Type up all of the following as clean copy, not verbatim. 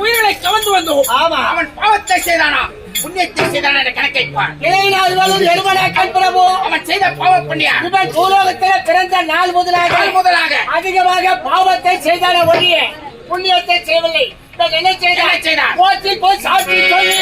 உயிர்களை கவர்ந்து வந்தோம். அவன் பாவத்தை செய்தானா புண்ணியத்தை செய்தான கணக்கை அவன் செய்த பாவ புண்ணியம் இவன் பூலோகத்தில் பிறந்த நாள் முதலாக அதிகமாக பாவத்தை செய்தான ஒழிய புண்ணியத்தை செய்யவில்லை. என்ன செய்தான்? கோச்சில் போய் சாட்சி சொல்லி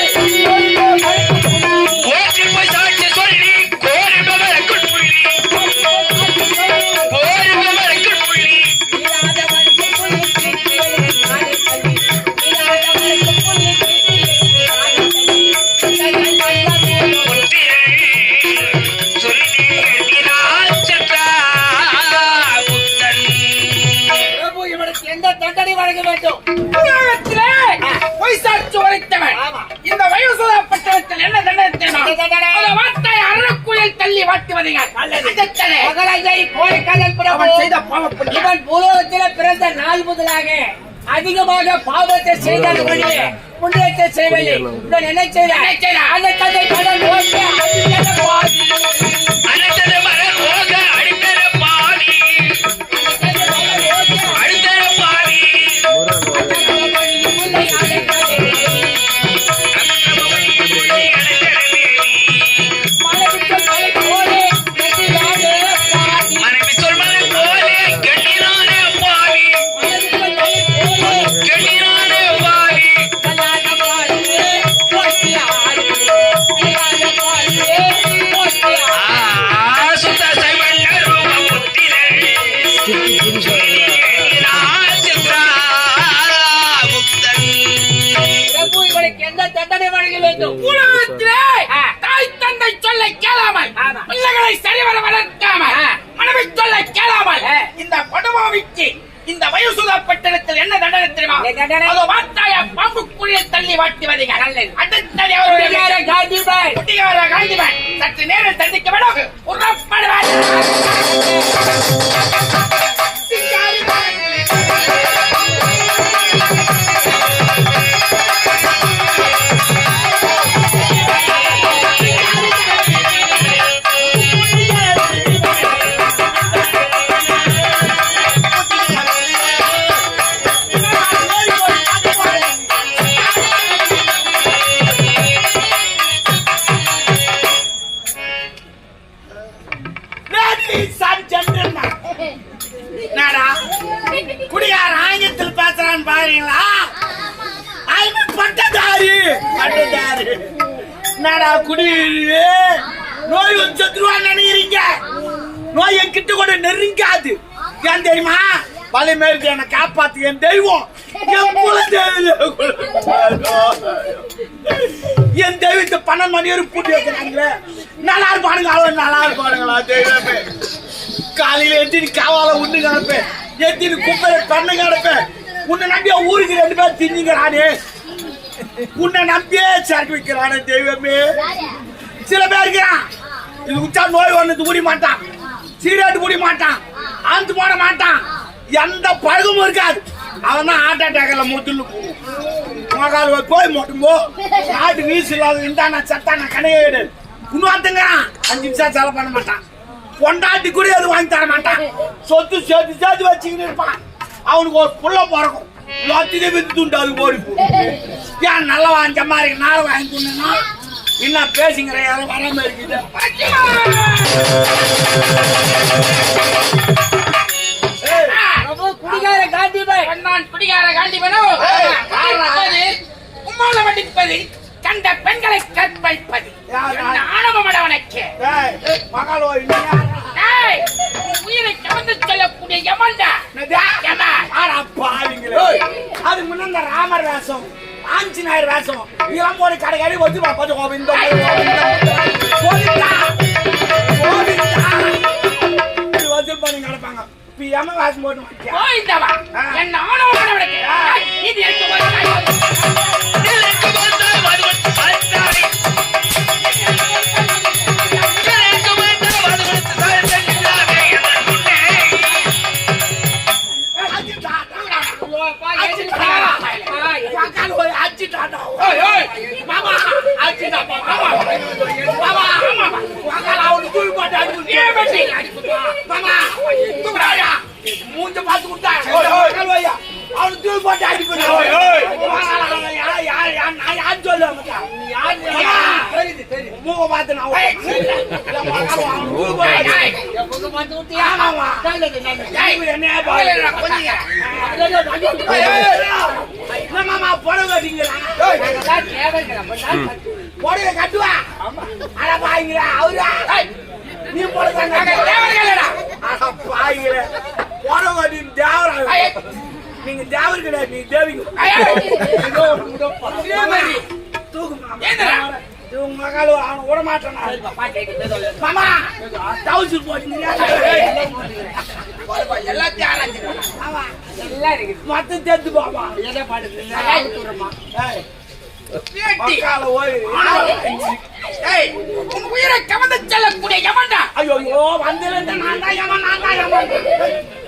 இந்த வயோசுதப்பட்டவத்தில் என்ன தண்டனை அறக்குயில் தள்ளி வாட்டுவதையால் இவன் பூலோகத்தில் பிறந்த நாள் முதலாக அதிகமாக பாவத்தை செய்தால் புண்ணியத்தை செய்வதில்லை. என்ன செய்தார்? அந்த தந்தை கடல் தாய் தந்தை சொல்ல கேளாமல் பிள்ளைகளை சரிவர வளர்க்காமல் மனைவி சொல்ல கேளாமல் இந்த படுமாவிக்கு இந்த வயோசுதப்பட்டணத்தில் என்ன தண்டனை தெரியுமா? அதோ வாத்தாய பாம்புக்குழியில் தள்ளி வாட்டுவதீங்க. அடுத்தது அவருடைய காந்திபன் சற்று நேரம் சந்திக்க வேண்டும். உறப்படுவார் குடியார் ஆங்கிலத்தில் பேசுறான் பாருங்களா? பட்டதாரி என்னடா குடி நோய் செத்துருவான்னு நினைக்கிறீங்க? நோய் கிட்ட கூட நெருங்காது. ஏன் தெரியுமா? பழைய என்னை காப்பாத்து என் தெய்வம். என் தெய்வத்தை 12 மணி வரை பூட்டி வைக்கிறாங்களே. நல்லா இருப்பானுங்களா தெய்வமே? காலையில எத்தினி காவால உண்டு கிடப்பேன், எத்தினி குப்பையில பண்ண கிடப்பேன். உன்னை நம்பியா ஊருக்கு 2 பேர் தின்னுங்கிறானே, உன்னை நம்பியே சேர்க்க வைக்கிறானே தெய்வமே. சில பேர் இருக்கிறான், இது உச்சா நோய் ஒண்ணு குடி மாட்டான், சீரட்டு குடி மாட்டான், ஆந்து போட மாட்டான், எந்த பழகமும் இருக்காது. அவன் தான் ஹார்ட் அட்டாக்ல முத்துன்னு மகால் போய் மோட்டும்போ நாட்டு வீசு இல்லாத இந்தான சத்தான கணையே கிடையாது. இன்னொருத்தங்கிறான் 5 நிமிஷம் செலவு பண்ண மாட்டான், பொண்டாட்டி கூட எதுவும் வாங்கி தர மாட்டான், சொத்து சேர்த்து வச்சுக்கிட்டு இருப்பான். அவனுக்கு ஒரு புள்ள பிறக்கும், லொத்திலே வித்துட்டு அது ஓடி ஏன் நல்லா வாங்கிச்ச மாதிரி நாளை வாங்கி துணுன்னா என்ன பேசுங்கிற யாரும் வராம இருக்குது. அது முன்ன ராமர் வேஷம் ஆஞ்சநாயர் வேஷம் இதெல்லாம் போய் கடைக்காடி வச்சு பார்த்து கோவிந்தா வசூல் பண்ணி நடப்பாங்க யம வேஷம் போட்டு என்ன மூஞ்ச பார்த்து கொடுத்தா அவனு தூள் போட்டு அடிப்பேன் யார் சொல்லுவாங்க மூக்க பார்த்து புடவை கட்டிங்களா புடவை கட்டுவா அட பாய்ங்களா அவரா நீ போடுறாங்க பாய்ங்கள புடவை கட்டி தேவரா நீங்க தேவர் கிடையாது நீ தேவிங்க மகள் அவன் விட மாட்டான் மாமா தவுசு போட்டீங்க எல்லாத்தையும் ஆராய்ச்சி மொத்தம் சேர்த்து பாப்பா எதை பாடுது உயிரை கவர்ந்து செல்லக்கூடிய யமன்டா ஐயோ வந்ததுல நான் தான் யமன்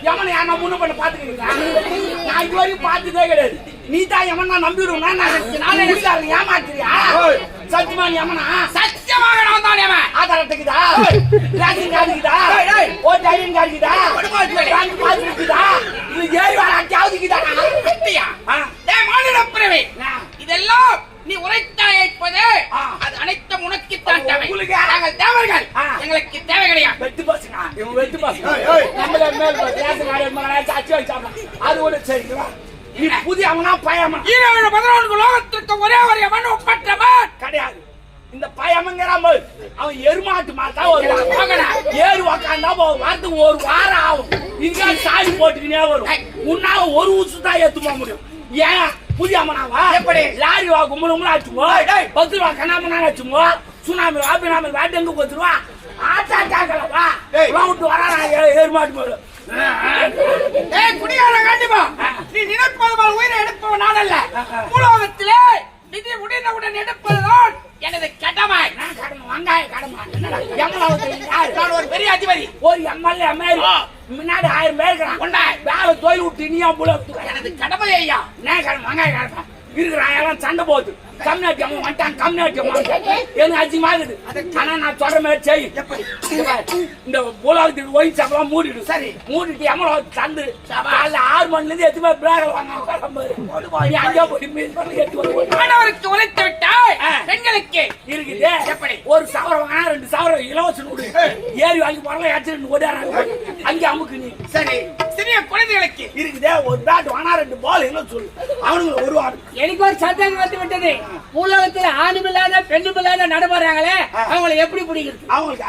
யமன் யாரா முன்ன பண்ண பாத்துக்கிறீங்களா நான் இது வரைக்கும் பார்த்ததே கிடையாது நீ தான் யமன் நான் நம்பிடுவேன் நான் நினைச்சாரு ஏமாத்துறியா சத்தியமா யமனா சத்தியமாக நான் தான் யமன் ஆதார் அட்டைக்குதா ரேஷன் கார்டு இருக்குதா ஓட்டு ஐடி கார்டு இருக்குதா பேங்க் பாஸ் இருக்குதா இது ஏறி வர அட்டியாவதுக்குதா கட்டியா டேய் மாநில பிரவே இதெல்லாம் நீ உரைத்தா ஏற்பது அது அனைத்தும் உனக்குத்தான் தேவை நாங்கள் தேவர்கள் எங்களுக்கு தேவை கிடையாது வெட்டு பாசுங்க இவங்க வெட்டு பாசுங்க நம்மள மேல் ரேஷன் கார்டு மகனாச்சு அச்சு வச்சாங்க அது ஒரு சரிங்களா நீ புதிய அவனா பயமன் ஈரவன 11 லோகத்திற்கு ஒரே ஒரு அவன் ஒப்பற்றவன் கிடையாது இந்த பயமங்கறாம அவன் எருமாட்டு மாட்டா ஒரு ஏறு உக்காந்தா வாரத்துக்கு ஒரு வாரம் ஆகும் இங்க சாடி போட்டுக்கினே வரும் உன்னால ஒரு ஊசு தான் ஏத்துமா முடியும் ஏன் புதிய அம்மனாவா எப்படி லாரி வா கும்பலும்னு ஆச்சுமோ 10 ரூபா கண்ணாமண்ணா ஆச்சுமோ சுனாமி வா பினாமி வா டெங்கு கொத்துருவா ஆட்டா டாக்கலவா ரவுண்ட் வரா ஏறுமாட்டு போடு குடியார கண்டிப்பா நீ நினைப்பது போல உயிரை எடுப்பவன் நான் அல்ல பூலோகத்திலே நிதி உடனுடன் எடுப்பதுதான் எனது கடமை நான் கடமை வங்காய கடமை நான் ஒரு பெரிய அதிபதி ஒரு எம்எல்ஏ எம்எல்ஏ முன்னாடி 1000 பேர் இருக்கிறான் கொண்டா வேலை தொழில் விட்டு நீயா பூலோகத்துக்கு எனது கடமை ஐயா நான் கடமை வங்காய கடமை இருக்கிறான் எல்லாம் சண்டை போகுது கம்யூனிட்டி அம்மா வந்துட்டான் கம்யூனிட்டி அம்மா என்ன அதிகமா இருக்குது ஆனா நான் சொல்ற மாதிரி செய் எப்படி இந்த பூலோகத்துக்கு ஒயின் சாப்பிடலாம் மூடிடு சரி மூடிட்டு எம்மளோ தந்து காலைல 6 மணில இருந்து எதுவுமே பிளாக வாங்க அங்கே போய் மாணவருக்கு உழைத்து விட்டால் பெண்களுக்கு இருக்குது எப்படி ஒரு சவரம் வாங்கினா 2 சவரம் இலவசம் கொடு ஏறி வாங்கி போறல ஆக்சிடென்ட் ஓடாறாங்க அங்கே அமுக்கு நீ சரி சிறிய குழந்தைகளுக்கு இருக்குதே ஒரு பேட் வாங்கினா 2 பால் என்ன சொல்லு அவனுக்கு ஒரு வாரம் எனக்கு ஒரு சந்தேகம் வந்து விட்டது பூலோகத்துல ஆணும் இல்லாத பெண்ணும் இல்லாத நடமாடுறாங்களே அவங்களை எப்படி பிடிக்கிறது அவங்களுக்கு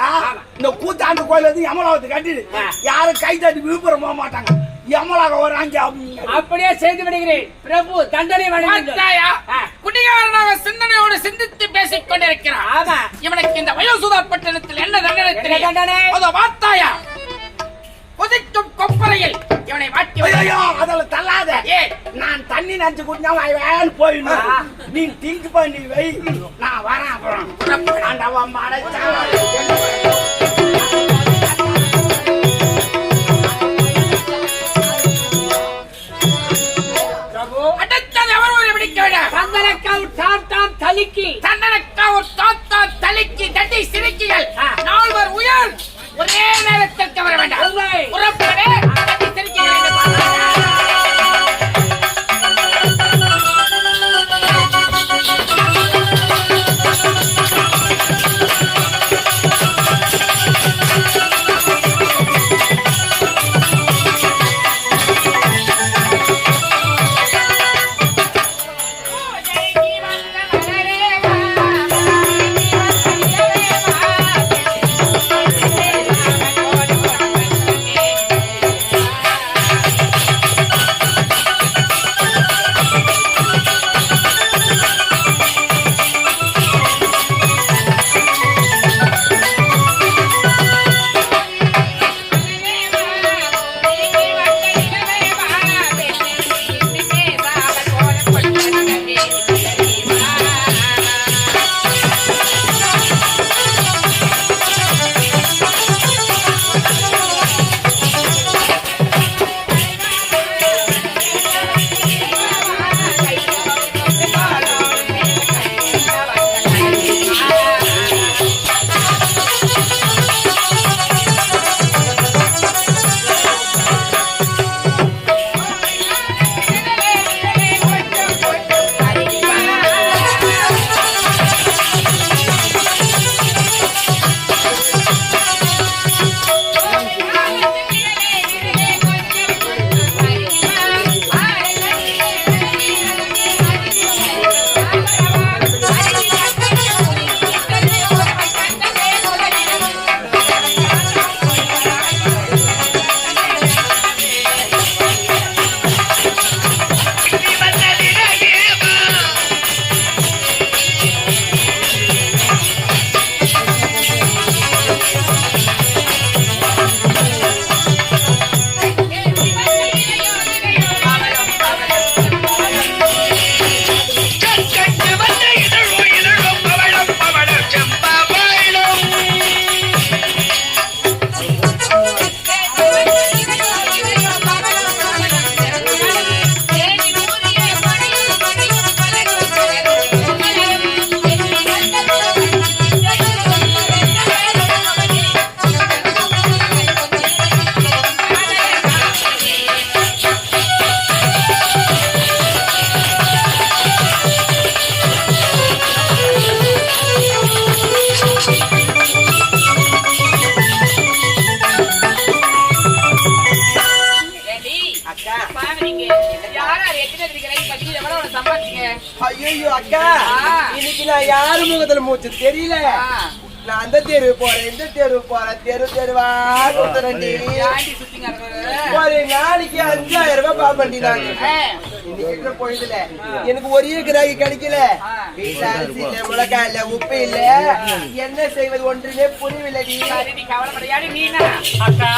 இந்த கூத்தாண்டு கோயில் வந்து யமலோகத்தை கட்டிடு யாரும் கை தட்டி விழுப்புரம் போக மாட்டாங்க யமலாக வராங்க அப்படியே செய்து விடுகிறேன் பிரபு தண்டனை குடிகாரனாக சிந்தனையோடு சிந்தித்து பேசிக் கொண்டிருக்கிறான் இவனுக்கு இந்த வயோசுதார் பட்டணத்தில் என்ன தண்டனை அதோ வார்த்தாயா கொதிக்கும் கொப்பரையில் இவனை மாட்டி அதில் தள்ளாத நான் தண்ணி நஞ்சு குடிச்சா வேன் போயிடணும் நீ திங்க் பண்ணி வை நான் வரேன் அப்புறம் ஆண்டவன் மறைச்சா தலிக்கு தட்டி சிரிக்கிகள் 4 உயர் ஒரே நேரத்திற்கு வர வேண்டாம் புறப்பட நீங்க யாரா எத்தனை கிராக்கி கட்டி எவ்வளவு சம்பாதிச்சீங்க? ஐயோ அக்கா, இன்னைக்கு நான் யாரு முகத்துல மூச்சு தெரியல. நான் அந்த தெரு போறேன், இந்த தெரு போறேன், தெருவா கொடுத்துறேன்டி. ஆண்டி சுத்திங்க ஒரு நாளைக்கு 5000 ரூபாய் பாப்பண்டி நாங்க. இன்னைக்கு பொழுதுல எனக்கு ஒரே கிராக்கி கிடைக்கல. வீட்டுல அரிசி இல்ல, மிளகாய் இல்ல, உப்பு இல்ல, என்ன செய்வது ஒன்றுமே புரியவில்லை. நீ கவலைப்படையாடி நீனா அக்கா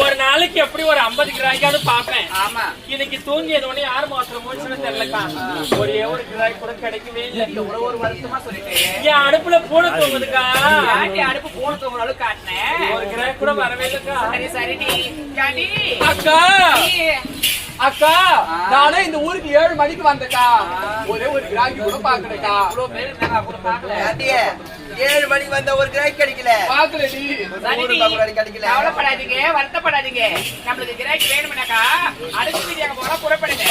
ஒரு நாளைக்கு எப்படி ஒரு 50 கிராய்க்காவது பாப்பேன். ஆமா இன்னைக்கு தூங்கியது உடனே யாரு மாத்திரம் முடிச்சுன்னு தெரியலக்கா. ஒரே ஒரு கிராய் கூட கிடைக்கவே இல்லை. எவ்வளவு ஒரு வருத்தமா சொல்லிட்டு என் அடுப்புல பூனை தூங்குதுக்கா. ஆண்டி அடுப்பு போன தோங்களாலும் காட்டினேன். ஒரு கிராய் கூட வரவே இல்லக்கா. சரி சரிடி ஆண்டி அக்கா அக்கா நானே இந்த ஊருக்கு 7 மணிக்கு வந்தக்கா. ஒரே ஒரு கிராக்கி கூட பாக்கலக்கா. இவ்வளவு பேர் இருந்தாங்க கூட பாக்கல. 7 மணிக்கு வந்த ஒரு கிராக்கி கிடைக்கல. பாக்கலடி. கிடைக்கல. கவலைப்படாதீங்க வருத்தப்படாதீங்க. நம்மளுக்கு கிராக்கி வேணும்னாக்கா அடுத்த வீடியோக்கு போற புறப்படுங்க.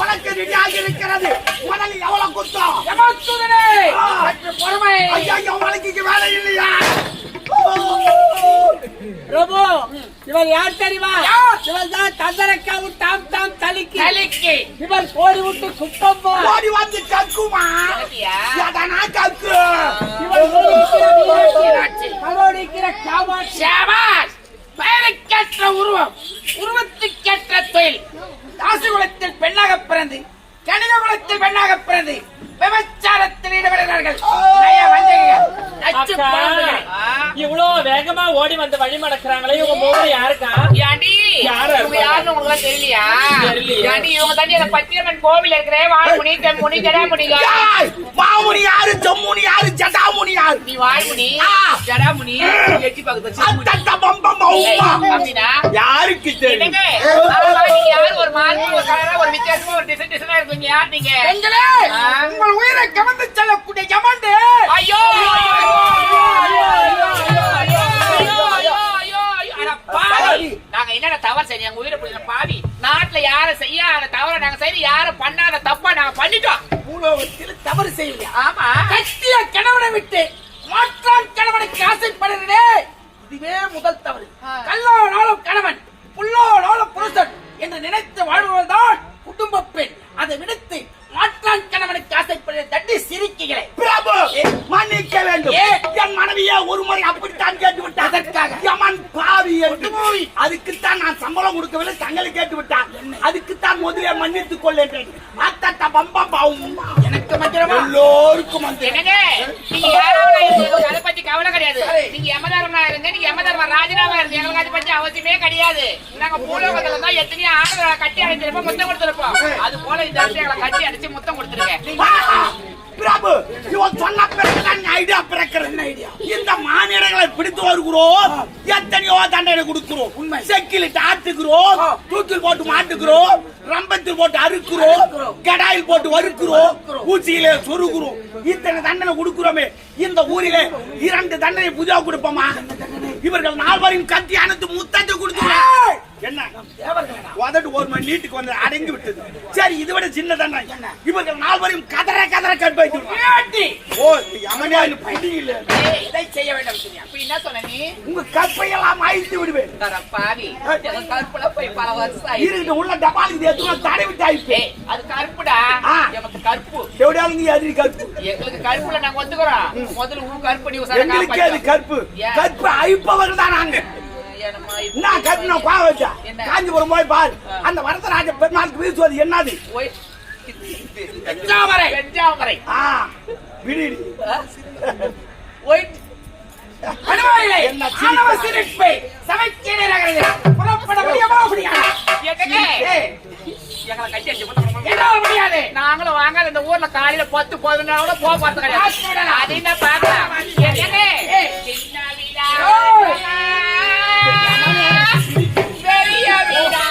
உனக்கு ரெடியாக இருக்கிறது. முதல்ல எவ்வளவு கொடுத்தோம்? யமதூதனே சற்று பொறுமை. ஐயா உனக்கு இங்க வேலை இல்லையா? பிரபு இவள் யார் தெரியுமா? இவள் தான் தந்தரக்காவும் தாம் தாம் தலிக்கு. இவள் கோடி விட்டு குப்பம்மா. ஓடி வந்து கக்குமா? எதனா கக்கு. இவள் ஓடிக்கிற மீனாட்சி, கரோடிக்கிற காமாட்சி. ஷாபாஷ் பெயருக்கேற்ற உருவம், உருவத்துக்கேற்ற தொழில். தாசி குலத்தில் பெண்ணாக பிறந்து கணித குலத்தில் பெண்ணாக பிறந்து விபச்சாரத்தில் ஈடுபடுகிறார்கள். அக்கா இவ்வளவு வேகமா ஓடி வந்து வழி மடக்குறாங்களே. இவங்க மூணு யாருக்கா? ஏண்டி யாரு? இவங்க யாருன்னு உங்களுக்கு தெரியலையா? தெரியலையா? ஏண்டி இவங்க தண்ணி அந்த பத்திரமன் கோவில் இருக்கிற வாய்முனி தெம்முனி ஜடாமுனிங்க. மாமுனி யாரு, ஜம்முனி யாரு, ஜடாமுனி யாரு? நீ வாய்முனி ஜடாமுனி எட்டி பக்கத்து அத்தட்ட பம்பம் பௌமா. அப்படின்னா யாருக்கு தெரியும்? என்னங்க ஆமா, நீங்க யாரு ஒரு மாதிரி ஒரு கலரா ஒரு வித்தியாசமா ஒரு டிசைனா இருக்கீங்க. யார் நீங்க? உங்கள் உயிரை கவர்ந்து செல்லக்கூடிய யமண்டு. ஐயோ நாங்க என்னென்ன தவறு செய்ய எங்க உயிரை புரிஞ்ச பாவி. நாட்டுல யாரும் செய்யாத தவற நாங்க செய்து யாரும் பண்ணாத தப்பா நாங்க பண்ணிட்டோம். பூலோகத்தில் தவறு செய்யலையா? ஆமா கட்டிய கணவனை விட்டு மாற்றான் கணவனுக்கு ஆசைப்படுகிறதே, இதுவே முதல் தவறு. கல்லோனாலும் கணவன், புல்லோனாலும் புருஷன் என்று நினைத்து வாழ்வதுதான் குடும்ப பெண். அதை விடுத்து மாற்றான் கணவனுக்கு ஆசைப்படுகிற தட்டி சிரிக்கிறே. பிரபு மன்னிக்க வேண்டும். என் மனைவியே ஒரு முறை அப்படித்தான் கேட்டு விட்டார். அதற்காக யமன் பாவி என்று அதுக்குத்தான் நான் சம்பளம் கொடுக்கவில்லை, தங்களை கேட்டு விட்டார். அதுக்குத்தான் முதலே மன்னித்துக் கொள்ளேன். அத்தட்ட பம்பம் பாவும் எனக்கு மந்திரமா எல்லோருக்கும் மந்திரம். என்னங்க நீங்க யாராவது அதை பத்தி கவலை கிடையாது. நீங்க யமதர்மனா இருங்க, நீங்க யமதர்ம ராஜினாமா இருங்க. எங்களுக்கு அதை பத்தி அவசியமே கிடையாது. நாங்க பூலோகத்துல தான் எத்தனையோ ஆண்களை கட்டி அடைஞ்சிருப்போம், முத்தம் கொடுத்திருப்போம். அது போல இந்த எங்களை கட்டி அடைச்சு முத்தம் கொடுத்துருங்க. பிரபு இவன் சொன்ன பிறகுதான் ஐடியா பிறக்கிறது. இந்த மாநிலங்களை பிடித்து வருகிறோம், எத்தனையோ தண்டனை கொடுக்கிறோம். உண்மை செக்கிலிட்டு ஆட்டுக்கிறோம், தூக்கில் போட்டு மாட்டுக்கிறோம், ரம்பத்தில் போட்டு அறுக்கிறோம், கடாயில் போட்டு வறுக்கிறோம், ஊசியிலே சொருகிறோம். இத்தனை தண்டனை கொடுக்கிறோமே, இந்த ஊரிலே 2 தண்டனை புதிதாக கொடுப்போமா? இவர்கள் 4 பேரையும் கத்தி அணைத்து முத்தத்தை கொடுத்துருவோம். என்ன உதட்டு ஒரு மணி நீட்டுக்கு வந்து அடங்கி விட்டது. சரி இதை விட சின்ன தண்டனை இவர்கள் 4 பேரையும் கதற கதற கட் வைத்து. ஓ யமனே இல்ல இதை செய்ய வேண்டும். அப்ப என்ன சொன்ன நீ? உங்க கற்பையெல்லாம் அழித்து விடுவேன். பாவி கற்புல போய் பல வருஷம் இருக்கு உள்ள டபாலுக்கு எத்தனை தடை விட்டாயிப்பே. அது கற்புடா. எமக்கு கற்பு எப்படியாலும் எதிரி கற்பு. எங்களுக்கு கற்புல நாங்க வந்துக்கிறோம். முதல்ல உன் கற்பு நீ எங்களுக்கு அது கற்பு. கற்பு அழிப்பவர்கள் தான் நாங்க. நான் கற்பு நான் பாவ வச்சா காஞ்சிபுரம் போய் பாரு. அந்த வரதராஜ பெருமாளுக்கு வீசுவது என்னது? வெஞ்சாமரை. வெஞ்சாமரை விடு நாங்களும் வாங்க இந்த ஊர்ல காலையில 10-11 போக பார்த்து கிடையாது. அது என்ன பாக்கலாம் பெரிய வீடா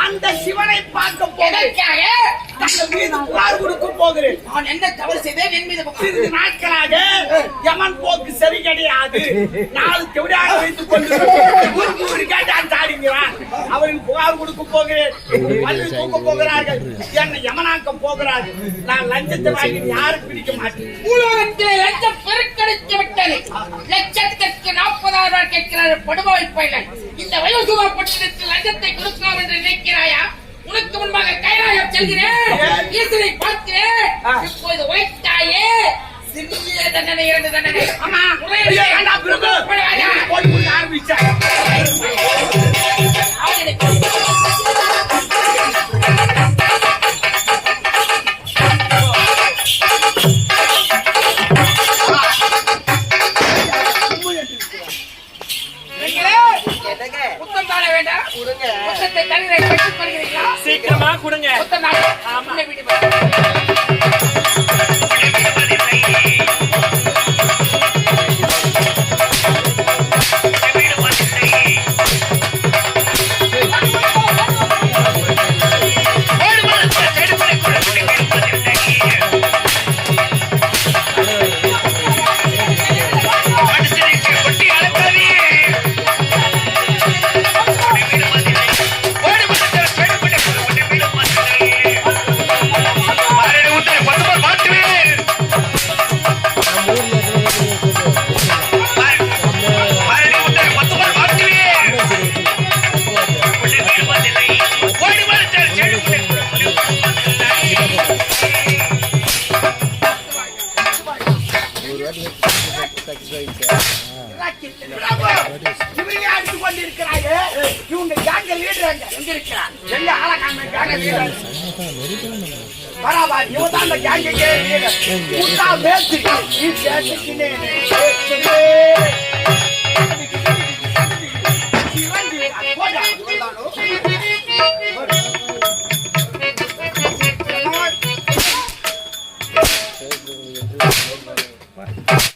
அந்த சிவனை பார்க்க போகிறேன். நான் என்ன தவறு செய்தேன் என் மீது சிறிது நாட்களாக யமன் போக்கு சரி கிடையாது. 4 செவிடாக வைத்துக் கொண்டு ஆடுகிறான். அவரின் புகார் கொடுக்க போகிறேன். பள்ளி தூக்க போகிறார்கள். என்னை யமனாக்க போகிறார்கள். நான் லஞ்சத்தை வாங்கி யாரும் பிடிக்க மாட்டேன். உலகத்தில் லஞ்சம் பெருக்கெடுத்து விட்டது. லட்சத்திற்கு 40,000 கேட்கிறார் படுபாய் பையன். இந்த வயோசுவா பட்டணத்தில் லஞ்சத்தை கொடுக்கலாம் என்று நினைக்கிறாயா? உனக்கு முன்பாக கைலாயம் செல்கிறேன். ஈசனை பார்க்கிறேன். இப்போது வைத்தாயே சிறிய தண்டனை 2 தண்டனை. ஆமா ஆரம்பிச்சேன். புத்தம் தாழ வேண்டாம். புத்தத்தை தண்ணீரை பெற்றுக் கொள்கிறீர்களா? சீக்கிரமா கொடுங்க. புத்தம் தாழ. ஆமா வீட்டு இவங்க கேங்க லீடர் எங்க இருக்கிறார்? எங்க ஆளக்கான கேங்க லீடர் பராபர் இவன் தான் அந்த கேங்க லீடர். முட்டா பேசி நீ பேசிக்கினே